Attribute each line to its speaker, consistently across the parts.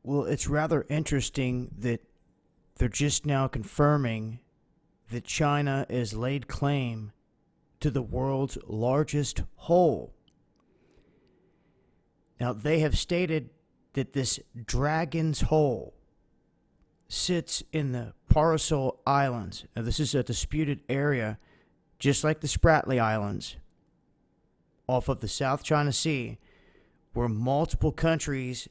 Speaker 1: Well, it's rather interesting that they're just now confirming that China has laid claim to the world's largest hole. Now, they have stated that this Dragon's Hole sits in the Paracel Islands. Now, this is a disputed area, just like the Spratly Islands, off of the South China Sea, where multiple countries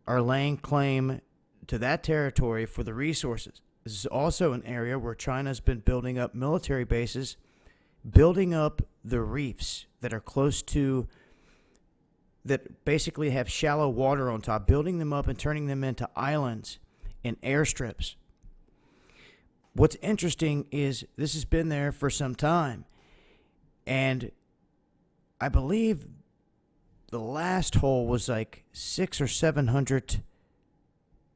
Speaker 1: are laying claim to that territory for the resources. This is also an area where China's been building up military bases, building up the reefs that are close to, that basically have shallow water on top, building them up and turning them into islands and airstrips. What's interesting is this has been there for some time, and I believe the last hole was like 600 or 700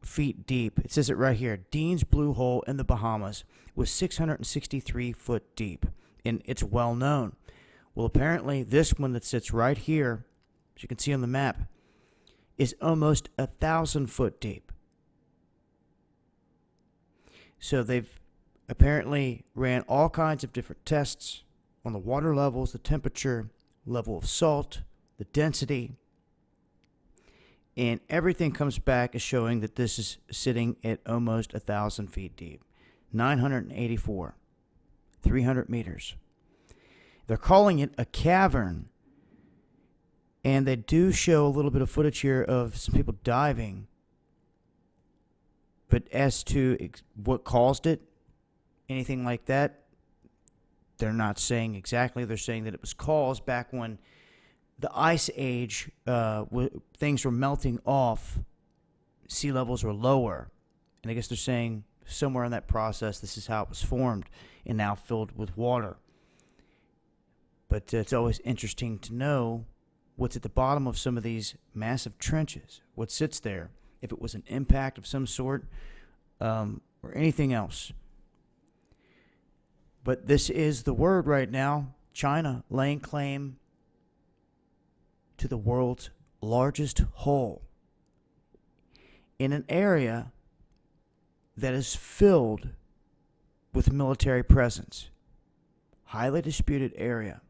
Speaker 1: feet deep. It says it right here. Dean's Blue Hole in the Bahamas was 663 foot deep, and it's well known. Well, apparently this one that sits right here, as you can see on the map, is almost 1,000 foot deep. So they've apparently ran all kinds of different tests on the water levels, the temperature, level of salt, the density, and everything comes back as showing that this is sitting at almost 1,000 feet deep, 984, 300 meters. They're calling it a cavern, and they do show a little bit of footage here of some people diving. But as to what caused it, anything like that, they're not saying exactly. They're saying that it was caused back when the ice age, things were melting off, sea levels were lower. And I guess they're saying somewhere in that process, this is how it was formed and now filled with water. But it's always interesting to know what's at the bottom of some of these massive trenches, what sits there, if it was an impact of some sort, or anything else. But this is the word right now. China laying claim to the world's largest hole in an area that is filled with military presence. Highly disputed area.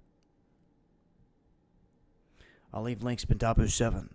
Speaker 1: I'll leave links in Dabu 7.